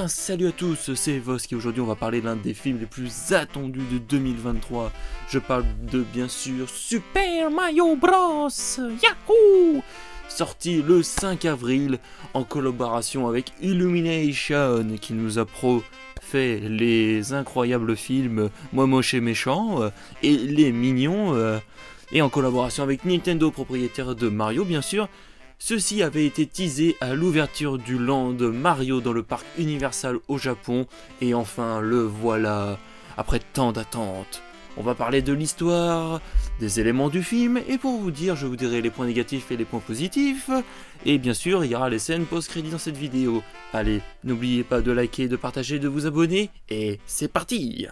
bien, salut à tous, c'est Vos et aujourd'hui on va parler de l'un des films les plus attendus de 2023. Je parle de, bien sûr, Super Mario Bros. Yahoo! Sorti le 5 avril en collaboration avec Illumination qui nous a fait les incroyables films Moi Moche et Méchant et Les Mignons et en collaboration avec Nintendo, propriétaire de Mario bien sûr. Ceci avait été teasé à l'ouverture du Land Mario dans le parc Universal au Japon, et enfin le voilà, après tant d'attentes. On va parler de l'histoire, des éléments du film, et pour vous dire, je vous dirai les points négatifs et les points positifs, et bien sûr, il y aura les scènes post-crédits dans cette vidéo. Allez, n'oubliez pas de liker, de partager, de vous abonner, et c'est parti!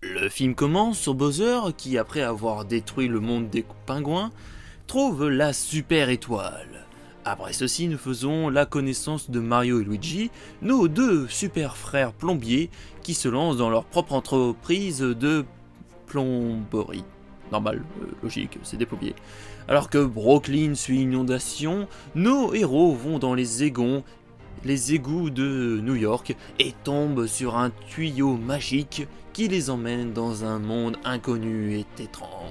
Le film commence sur Bowser qui, après avoir détruit le monde des pingouins, trouve la super étoile. Après ceci, nous faisons la connaissance de Mario et Luigi, nos deux super frères plombiers qui se lancent dans leur propre entreprise de plomberie. Normal, logique, c'est des plombiers. Alors que Brooklyn suit une inondation, nos héros vont dans les égouts de New York et tombent sur un tuyau magique qui les emmène dans un monde inconnu et étrange.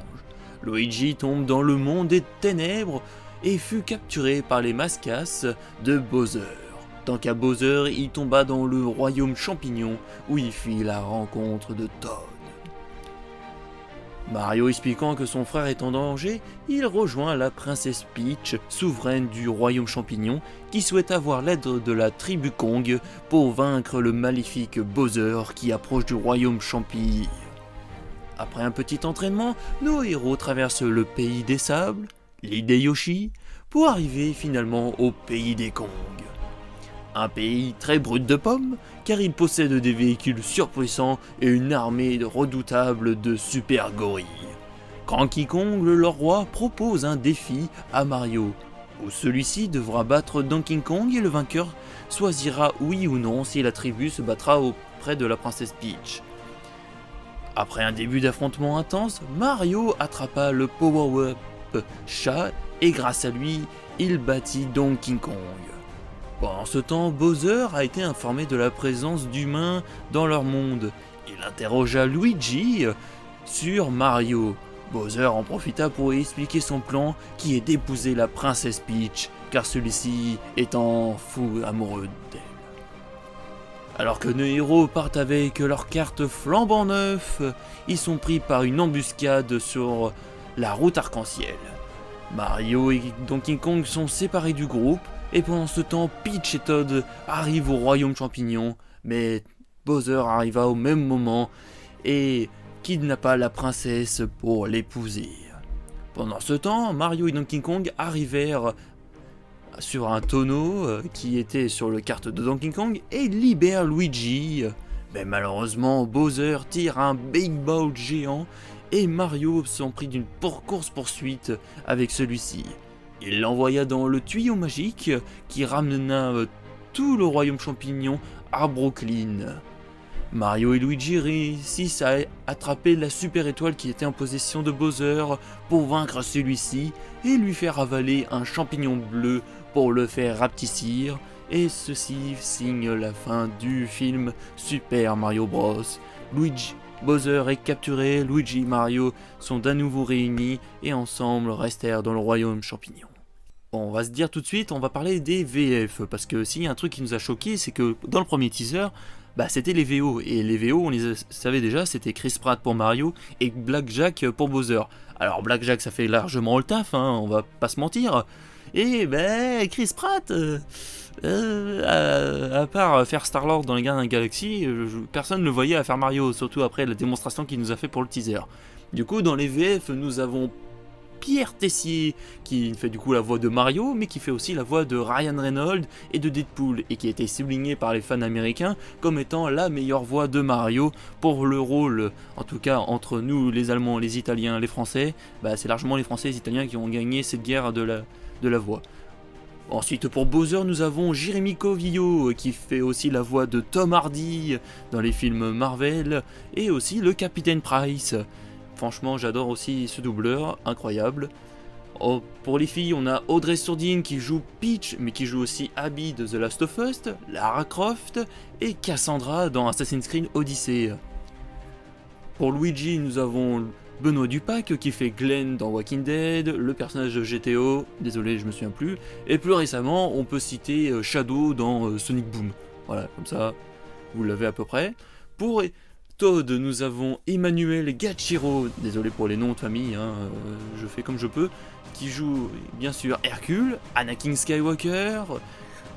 Luigi tombe dans le monde des ténèbres et fut capturé par les Mascas de Bowser. Tant qu'à Bowser, il tomba dans le royaume champignon où il fit la rencontre de Toad. Mario expliquant que son frère est en danger, il rejoint la princesse Peach, souveraine du royaume champignon, qui souhaite avoir l'aide de la tribu Kong pour vaincre le maléfique Bowser qui approche du royaume champi. Après un petit entraînement, nos héros traversent le pays des sables, l'île des Yoshi, pour arriver finalement au pays des Kong. Un pays très brut de pommes, car il possède des véhicules surpuissants et une armée redoutable de super gorilles. Cranky Kong, le leur roi, propose un défi à Mario, où celui-ci devra battre Donkey Kong et le vainqueur choisira oui ou non si la tribu se battra auprès de la princesse Peach. Après un début d'affrontement intense, Mario attrapa le power-up chat et grâce à lui, il battit Donkey Kong. Pendant ce temps, Bowser a été informé de la présence d'humains dans leur monde. Il interrogea Luigi sur Mario. Bowser en profita pour expliquer son plan qui est d'épouser la princesse Peach, car celui-ci étant fou amoureux d'elle. Alors que nos héros partent avec leurs cartes flambant neufs, ils sont pris par une embuscade sur la route arc-en-ciel. Mario et Donkey Kong sont séparés du groupe, et pendant ce temps, Peach et Toad arrivent au royaume champignon, mais Bowser arriva au même moment et kidnappa la princesse pour l'épouser. Pendant ce temps, Mario et Donkey Kong arrivèrent sur un tonneau qui était sur la carte de Donkey Kong et libèrent Luigi. Mais malheureusement, Bowser tire un Big Ball géant et Mario s'en prit d'une course-poursuite avec celui-ci. Il l'envoya dans le tuyau magique qui ramena tout le royaume champignon à Brooklyn. Mario et Luigi réussissent à attraper la super étoile qui était en possession de Bowser pour vaincre celui-ci et lui faire avaler un champignon bleu pour le faire rapetissir, et ceci signe la fin du film Super Mario Bros. Bowser est capturé, Luigi et Mario sont d'un nouveau réunis et ensemble restèrent dans le royaume champignon. Bon, on va se dire tout de suite, on va parler des VF, parce que s'il y a un truc qui nous a choqué, c'est que dans le premier teaser, c'était les VO, et les VO, on les savait déjà, c'était Chris Pratt pour Mario et Blackjack pour Bowser. Alors Blackjack, ça fait largement le taf, on va pas se mentir, et Chris Pratt, à part faire Star-Lord dans les Gardiens de la Galaxie, personne ne le voyait à faire Mario, surtout après la démonstration qu'il nous a fait pour le teaser. Du coup, dans les VF, nous avons Pierre Tessier qui fait du coup la voix de Mario, mais qui fait aussi la voix de Ryan Reynolds et de Deadpool, et qui a été souligné par les fans américains comme étant la meilleure voix de Mario pour le rôle. En tout cas, entre nous, les Allemands, les Italiens, les Français, c'est largement les Français et les Italiens qui ont gagné cette guerre de la voix. Ensuite, pour Bowser, nous avons Jérémy Covillo qui fait aussi la voix de Tom Hardy dans les films Marvel, et aussi le Capitaine Price. Franchement, j'adore aussi ce doubleur, incroyable. Oh, pour les filles, on a Audrey Surdin qui joue Peach, mais qui joue aussi Abby de The Last of Us, Lara Croft et Cassandra dans Assassin's Creed Odyssey. Pour Luigi, nous avons Benoît Dupac qui fait Glenn dans Walking Dead, le personnage de GTO, désolé je me souviens plus, et plus récemment on peut citer Shadow dans Sonic Boom. Voilà, comme ça vous l'avez à peu près. Pour Todd, nous avons Emmanuel Gachiro, désolé pour les noms de famille, je fais comme je peux, qui joue bien sûr Hercule, Anakin Skywalker,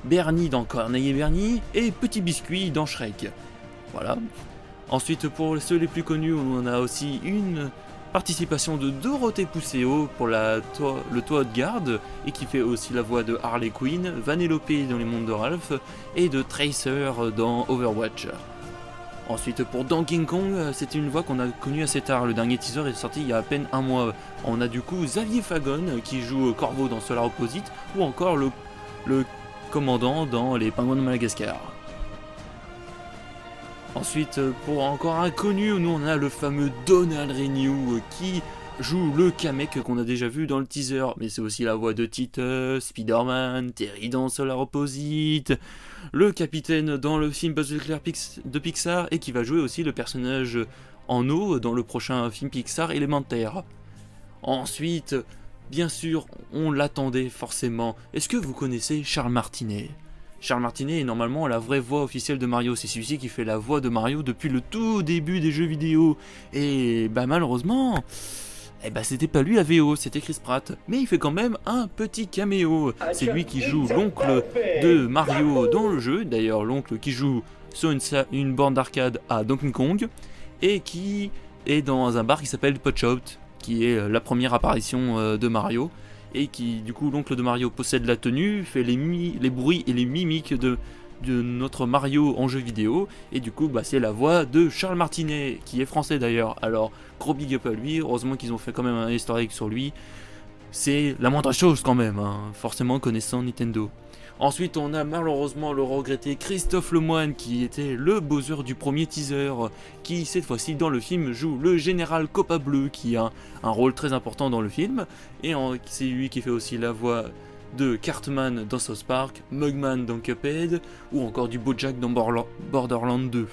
Bernie dans Corneille et Bernie, et Petit Biscuit dans Shrek. Voilà. Ensuite, pour ceux les plus connus, on a aussi une participation de Dorothée Pousseau pour le Toad Guard, et qui fait aussi la voix de Harley Quinn, Vanellope dans Les Mondes de Ralph, et de Tracer dans Overwatch. Ensuite, pour Donkey Kong, c'est une voix qu'on a connue assez tard. Le dernier teaser est sorti il y a à peine un mois. On a du coup Xavier Fagon qui joue Corvo dans Solar Opposite, ou encore le commandant dans Les Pingouins de Madagascar. Ensuite, pour encore un connu, nous on a le fameux Donald Renew qui joue le Kamek qu'on a déjà vu dans le teaser, mais c'est aussi la voix de Titus, Spider-Man, Terry dans Solar Opposite, le capitaine dans le film Buzz l'éclair de Pixar, et qui va jouer aussi le personnage en eau dans le prochain film Pixar Élémentaire. Ensuite, bien sûr, on l'attendait forcément. Est-ce que vous connaissez Charles Martinet ? Charles Martinet est normalement la vraie voix officielle de Mario, c'est celui-ci qui fait la voix de Mario depuis le tout début des jeux vidéo. Et malheureusement, c'était pas lui la VO, c'était Chris Pratt. Mais il fait quand même un petit caméo. C'est lui qui joue l'oncle de Mario dans le jeu, d'ailleurs l'oncle qui joue sur une borne d'arcade à Donkey Kong, et qui est dans un bar qui s'appelle Pot Shop, qui est la première apparition de Mario. Et qui, du coup, l'oncle de Mario possède la tenue, fait les bruits et les mimiques de notre Mario en jeu vidéo, et du coup, c'est la voix de Charles Martinet, qui est français d'ailleurs. Alors, gros big up à lui, heureusement qu'ils ont fait quand même un historique sur lui. C'est la moindre chose quand même, forcément connaissant Nintendo. Ensuite, on a malheureusement le regretté Christophe Lemoine, qui était le Bowser du premier teaser, qui cette fois-ci dans le film joue le général Copa Bleu, qui a un rôle très important dans le film, et c'est lui qui fait aussi la voix de Cartman dans South Park, Mugman dans Cuphead, ou encore du Bojack dans Borderlands 2.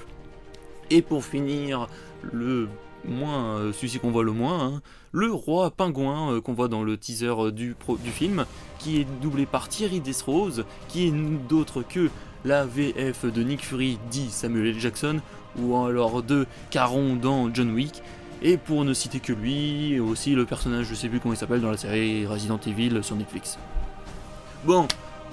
Et pour finir, celui qu'on voit le moins, le roi pingouin qu'on voit dans le teaser du film, qui est doublé par Thierry Desroses, qui est d'autre que la VF de Nick Fury dit Samuel L. Jackson, ou alors de Caron dans John Wick, et pour ne citer que lui, aussi le personnage, je sais plus comment il s'appelle, dans la série Resident Evil sur Netflix. Bon,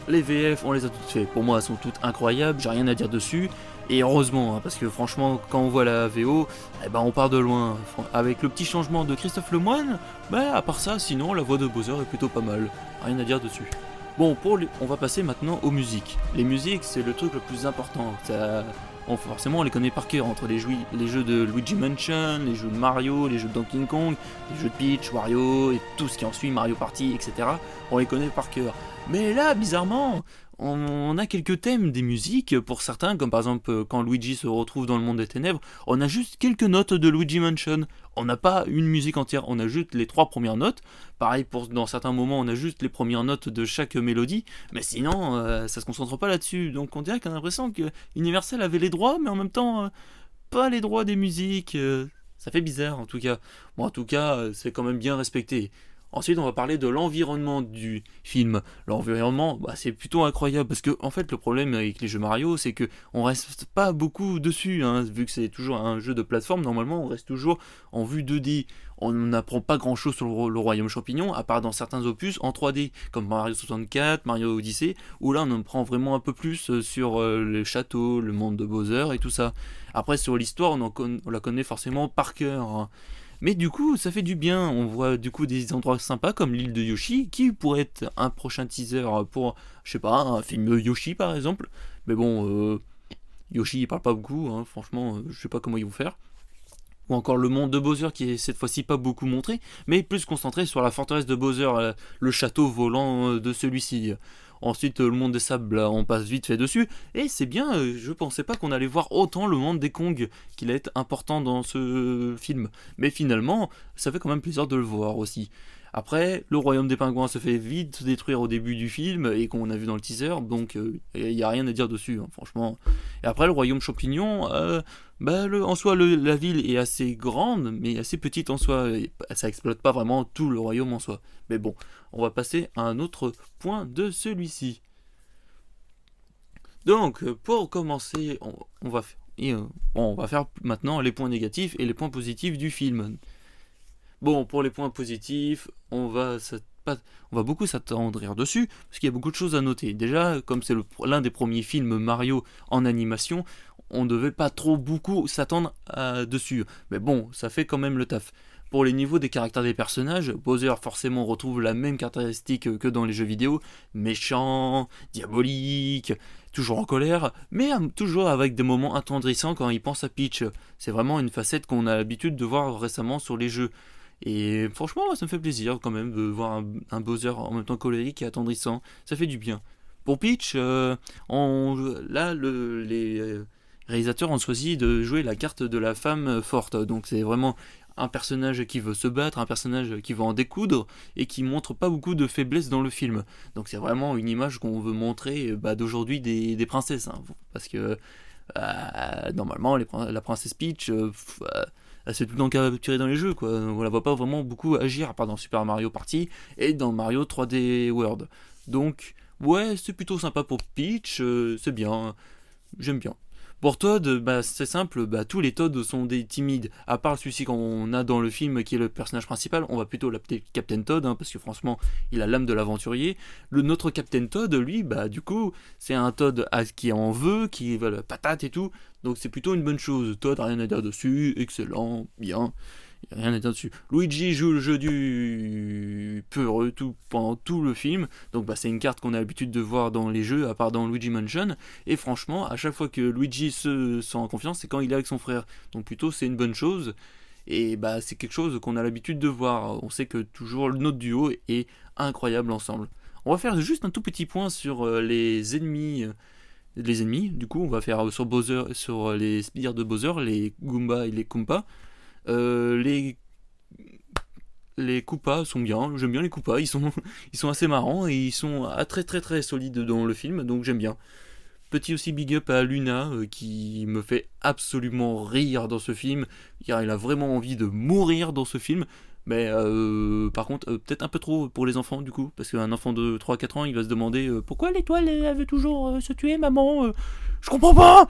les VF, on les a toutes faites, pour moi elles sont toutes incroyables, j'ai rien à dire dessus, et heureusement, parce que franchement, quand on voit la VO, on part de loin. Avec le petit changement de Christophe Lemoine, à part ça, sinon la voix de Bowser est plutôt pas mal, rien à dire dessus. Bon, on va passer maintenant aux musiques. Les musiques, c'est le truc le plus important. Forcément, on les connaît par cœur, entre les jeux de Luigi Mansion, les jeux de Mario, les jeux de Donkey Kong, les jeux de Peach, Wario, et tout ce qui en suit, Mario Party, etc. On les connaît par cœur. Mais là, bizarrement, on a quelques thèmes des musiques, pour certains, comme par exemple quand Luigi se retrouve dans le monde des ténèbres, on a juste quelques notes de Luigi Mansion. On n'a pas une musique entière, on a juste les 3 premières notes. Pareil, dans certains moments, on a juste les premières notes de chaque mélodie, mais sinon, ça se concentre pas là-dessus. Donc on dirait qu'on a l'impression que Universal avait les droits, mais en même temps, pas les droits des musiques. Ça fait bizarre, en tout cas. Bon, en tout cas, c'est quand même bien respecté. Ensuite, on va parler de l'environnement du film. L'environnement, c'est plutôt incroyable, parce que en fait, le problème avec les jeux Mario, c'est que on reste pas beaucoup dessus, vu que c'est toujours un jeu de plateforme. Normalement, on reste toujours en vue 2D. On n'apprend pas grand-chose sur le Royaume Champignon, à part dans certains opus en 3D, comme Mario 64, Mario Odyssey, où là, on en prend vraiment un peu plus sur le château, le monde de Bowser et tout ça. Après, sur l'histoire, on la connaît forcément par cœur. Mais du coup, ça fait du bien, on voit du coup des endroits sympas comme l'île de Yoshi, qui pourrait être un prochain teaser pour, je sais pas, un film Yoshi par exemple. Mais bon, Yoshi il parle pas beaucoup, franchement, je sais pas comment ils vont faire. Ou encore le monde de Bowser qui est cette fois-ci pas beaucoup montré, mais plus concentré sur la forteresse de Bowser, le château volant de celui-ci. Ensuite, le monde des sables, là, on passe vite fait dessus. Et c'est bien, je pensais pas qu'on allait voir autant le monde des Kong, qu'il allait être important dans ce film. Mais finalement, ça fait quand même plaisir de le voir aussi. Après, le royaume des pingouins se fait vite détruire au début du film et qu'on a vu dans le teaser, donc il n'y a rien à dire dessus, hein, franchement. Et après, le royaume champignon, en soi, la ville est assez grande, mais assez petite en soi. Et ça exploite pas vraiment tout le royaume en soi. Mais bon, on va passer à un autre point de celui-ci. Donc, pour commencer, on va faire maintenant les points négatifs et les points positifs du film. Bon, pour les points positifs, on va beaucoup s'attendrir dessus, parce qu'il y a beaucoup de choses à noter. Déjà, comme c'est l'un des premiers films Mario en animation, on ne devait pas trop beaucoup s'attendre dessus. Mais bon, ça fait quand même le taf. Pour les niveaux des caractères des personnages, Bowser forcément retrouve la même caractéristique que dans les jeux vidéo, méchant, diabolique, toujours en colère, mais toujours avec des moments attendrissants quand il pense à Peach. C'est vraiment une facette qu'on a l'habitude de voir récemment sur les jeux. Et franchement, ça me fait plaisir quand même de voir un Bowser en même temps colérique et attendrissant. Ça fait du bien. Pour Peach, les réalisateurs ont choisi de jouer la carte de la femme forte. Donc c'est vraiment un personnage qui veut se battre, un personnage qui veut en découdre et qui montre pas beaucoup de faiblesse dans le film. Donc c'est vraiment une image qu'on veut montrer d'aujourd'hui des princesses. Hein. Parce que normalement, la princesse Peach, elle se fait tout le temps capturer dans les jeux, quoi. On la voit pas vraiment beaucoup agir, à part dans Super Mario Party et dans Mario 3D World. Donc, ouais, c'est plutôt sympa pour Peach, c'est bien, j'aime bien. Pour Todd, c'est simple, tous les Todd sont des timides, à part celui-ci qu'on a dans le film qui est le personnage principal, on va plutôt l'appeler Captain Todd, hein, parce que franchement, il a l'âme de l'aventurier. Notre Captain Todd, lui, du coup, c'est un Todd qui en veut, qui veut la patate et tout, donc c'est plutôt une bonne chose. Todd, rien à dire dessus, excellent, bien. Rien à dire dessus. Luigi joue le jeu du peureux pendant tout le film. Donc c'est une carte qu'on a l'habitude de voir dans les jeux, à part dans Luigi Mansion. Et franchement, à chaque fois que Luigi se sent en confiance, c'est quand il est avec son frère. Donc plutôt c'est une bonne chose. Et c'est quelque chose qu'on a l'habitude de voir. On sait que toujours notre duo est incroyable ensemble. On va faire juste un tout petit point sur les ennemis. Les ennemis, du coup, on va faire sur Bowser, sur les sbires de Bowser, les Goomba et les Koompa. Les Koopas sont bien, j'aime bien les Koopas, ils sont assez marrants et ils sont très très très solides dans le film, donc j'aime bien. Petit aussi big up à Luna qui me fait absolument rire dans ce film, car il a vraiment envie de mourir dans ce film. Mais par contre, peut-être un peu trop pour les enfants du coup, parce qu'un enfant de 3-4 ans il va se demander pourquoi l'étoile elle veut toujours se tuer, maman, je comprends pas.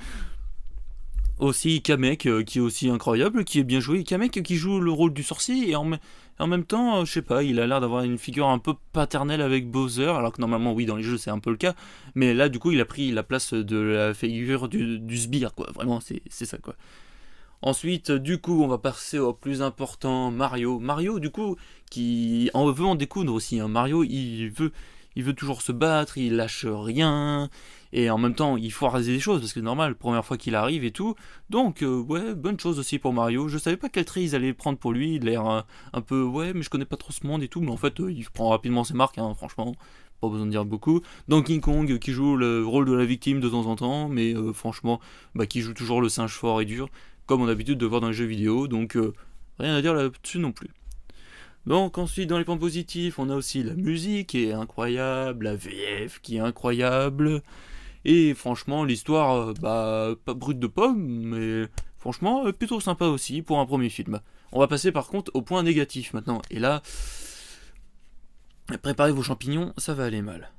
Aussi Kamek qui est aussi incroyable, qui est bien joué. Kamek qui joue le rôle du sorcier et en même temps, je sais pas, il a l'air d'avoir une figure un peu paternelle avec Bowser, alors que normalement oui dans les jeux c'est un peu le cas, mais là du coup il a pris la place de la figure du sbire quoi, vraiment c'est ça quoi. Ensuite du coup on va passer au plus important, Mario. Mario du coup qui en veut en découdre aussi, hein. Mario il veut toujours se battre, il lâche rien, et en même temps il faut raser des choses, parce que c'est normal, première fois qu'il arrive et tout, donc ouais, bonne chose aussi pour Mario. Je savais pas quel trait ils allaient prendre pour lui, il a l'air un peu, ouais, mais je connais pas trop ce monde et tout, mais en fait il prend rapidement ses marques, hein, franchement, pas besoin de dire beaucoup. Donkey Kong qui joue le rôle de la victime de temps en temps, mais franchement, qui joue toujours le singe fort et dur, comme on a l'habitude de voir dans les jeux vidéo, donc rien à dire là-dessus non plus. Donc ensuite dans les points positifs, on a aussi la musique qui est incroyable, la VF qui est incroyable, et franchement l'histoire, pas brute de pomme, mais franchement plutôt sympa aussi pour un premier film. On va passer par contre au point négatif maintenant, et là, préparez vos champignons, ça va aller mal.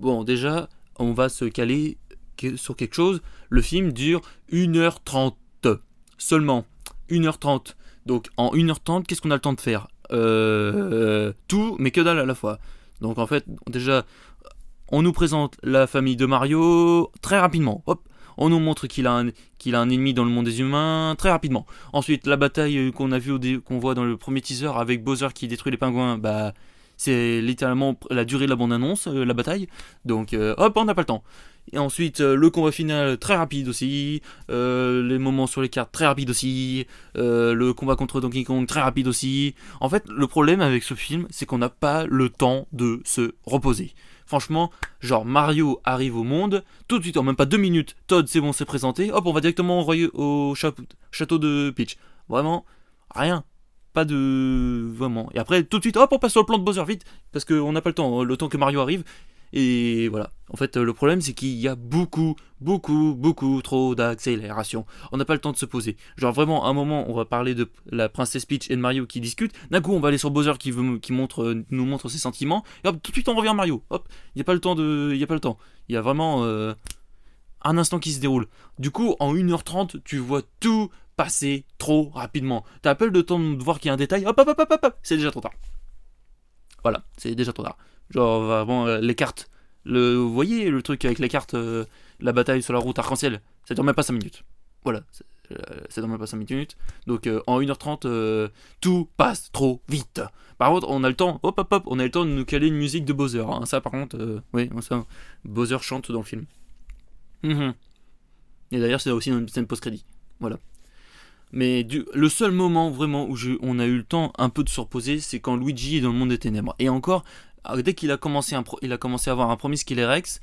Bon déjà, on va se caler sur quelque chose, le film dure 1h30, seulement 1h30. Donc en 1h30, qu'est-ce qu'on a le temps de faire tout, mais que dalle à la fois. Donc en fait, déjà, on nous présente la famille de Mario très rapidement. Hop, on nous montre qu'il a un ennemi dans le monde des humains très rapidement. Ensuite, la bataille qu'on a vue qu'on voit dans le premier teaser avec Bowser qui détruit les pingouins, c'est littéralement la durée de la bande-annonce, la bataille. Donc hop, on n'a pas le temps. Et ensuite, le combat final très rapide aussi, les moments sur les cartes très rapides aussi, le combat contre Donkey Kong très rapide aussi. En fait, le problème avec ce film, c'est qu'on n'a pas le temps de se reposer. Franchement, genre Mario arrive au monde, tout de suite, en même pas 2 minutes, Todd c'est bon, c'est présenté, hop, on va directement au château de Peach. Vraiment, rien. pas de... vraiment. Et après, tout de suite, hop, on passe sur le plan de Bowser, vite, parce qu'on n'a pas le temps que Mario arrive. Et voilà. En fait, le problème, c'est qu'il y a beaucoup trop d'accélération. On n'a pas le temps de se poser. Genre vraiment, à un moment, on va parler de la princesse Peach et de Mario qui discutent. D'un coup, on va aller sur Bowser qui nous montre ses sentiments. Et hop, tout de suite, on revient à Mario. Hop, il n'y a pas le temps Il y a vraiment un instant qui se déroule. Du coup, en 1h30, tu vois tout passer trop rapidement. T'as à peine le temps de voir qu'il y a un détail. Hop, c'est déjà trop tard. Voilà, c'est déjà trop tard. Genre vraiment les cartes. Vous voyez le truc avec les cartes, la bataille sur la route arc-en-ciel, ça dure même pas 5 minutes. Voilà, ça dure même pas 5 minutes. Donc en 1h30, tout passe trop vite. Par contre, on a le temps, on a le temps de nous caler une musique de Bowser. Hein. Ça par contre, oui, ça, Bowser chante dans le film. Et d'ailleurs, c'est aussi une scène post-crédit. Voilà. Mais le seul moment vraiment où on a eu le temps un peu de se reposer, c'est quand Luigi est dans le monde des ténèbres. Et encore, dès qu'il a commencé à avoir un premier Skelerex,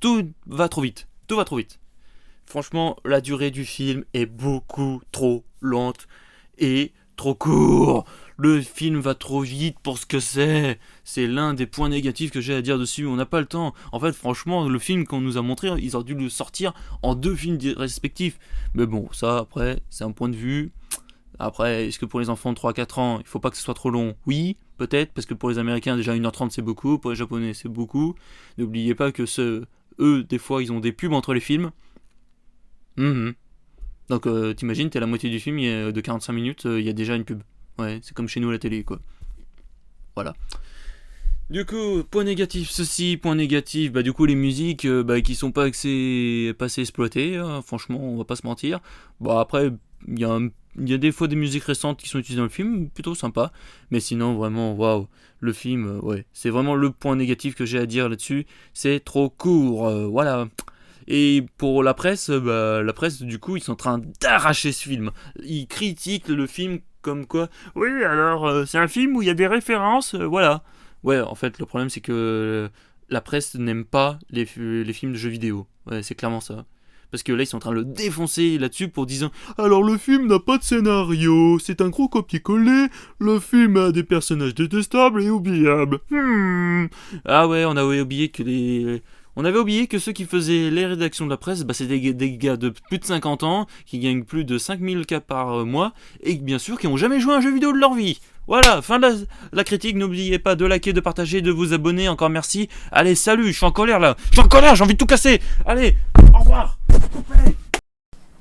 tout va trop vite. Tout va trop vite. Franchement, la durée du film est beaucoup trop lente et trop court. Le film va trop vite pour ce que c'est. C'est l'un des points négatifs que j'ai à dire dessus. On n'a pas le temps. En fait, franchement, le film qu'on nous a montré, ils auraient dû le sortir en 2 films respectifs. Mais bon, ça, après, c'est un point de vue. Après, est-ce que pour les enfants de 3-4 ans, il faut pas que ce soit trop long? Oui, peut-être, parce que pour les Américains, déjà 1h30 c'est beaucoup. Pour les Japonais, c'est beaucoup. N'oubliez pas que eux, des fois, ils ont des pubs entre les films. Donc t'imagines, t'es à la moitié du film, de 45 minutes, il y a déjà une pub. Ouais, c'est comme chez nous à la télé, quoi. Voilà. Du coup, point négatif ceci, point négatif, du coup les musiques qui sont pas assez exploitées, hein, franchement, on va pas se mentir. Après, il y a des fois des musiques récentes qui sont utilisées dans le film, plutôt sympa. Mais sinon, vraiment, waouh, le film, ouais, c'est vraiment le point négatif que j'ai à dire là-dessus, c'est trop court, voilà. Et pour la presse, du coup, ils sont en train d'arracher ce film. Ils critiquent le film comme quoi, oui, alors, c'est un film où il y a des références, voilà. Ouais, en fait, le problème, c'est que la presse n'aime pas les films de jeux vidéo. Ouais, c'est clairement ça. Parce que là, ils sont en train de le défoncer là-dessus pour disant alors le film n'a pas de scénario, c'est un gros copier-coller, le film a des personnages détestables et oubliables. Ah ouais, on avait oublié que ceux qui faisaient les rédactions de la presse, c'était des gars de plus de 50 ans, qui gagnent plus de 5000 cas par mois, et bien sûr qui n'ont jamais joué à un jeu vidéo de leur vie. Voilà, fin de la critique, n'oubliez pas de liker, de partager, de vous abonner, encore merci. Allez, salut, je suis en colère là, j'ai envie de tout casser. Allez, au revoir.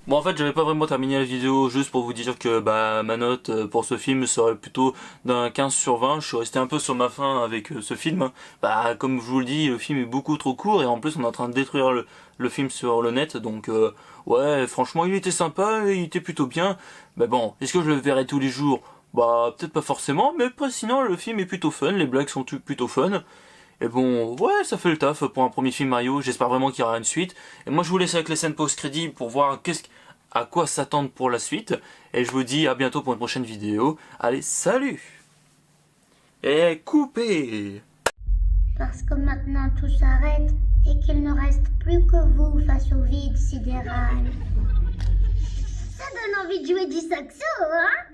Bon, en fait, j'avais pas vraiment terminé la vidéo juste pour vous dire que ma note pour ce film serait plutôt d'un 15/20. Je suis resté un peu sur ma faim avec ce film. Comme je vous le dis, le film est beaucoup trop court et en plus on est en train de détruire le film sur le net. Donc ouais, franchement, il était sympa, il était plutôt bien. Mais bon, est-ce que je le verrai tous les jours? Peut-être pas forcément, mais sinon le film est plutôt fun, les blagues sont plutôt fun. Et bon, ouais, ça fait le taf pour un premier film Mario, j'espère vraiment qu'il y aura une suite. Et moi je vous laisse avec les scènes post-crédit pour voir à quoi s'attendre pour la suite. Et je vous dis à bientôt pour une prochaine vidéo. Allez, salut! Et coupez! Parce que maintenant tout s'arrête et qu'il ne reste plus que vous face au vide sidéral. Ça donne envie de jouer du saxo, hein?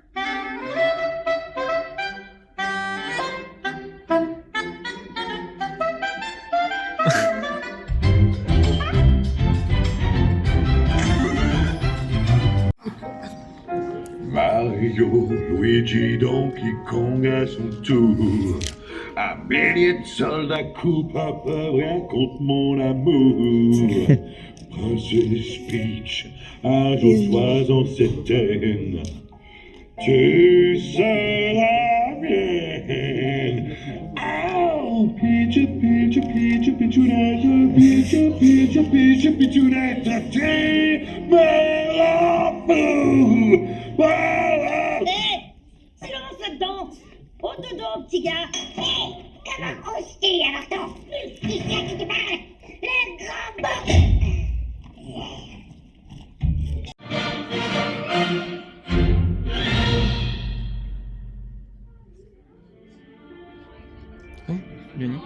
Mario, Luigi, Donkey Kong à son tour. Un millier de soldats coupent à peu rien contre mon amour. Princesse Peach, ajoute-toi-en certaine. Tu seras mienne. Oh, Peach, Peach, Peach, Peachunette, Peach, Peach, Peach, Peachunette, tu me rends fou. Silence là-dedans! Au dodo, petit gars! Comment oses-tu alors ton petit gars qui te parle? Le grand boc! Oh, Léonie.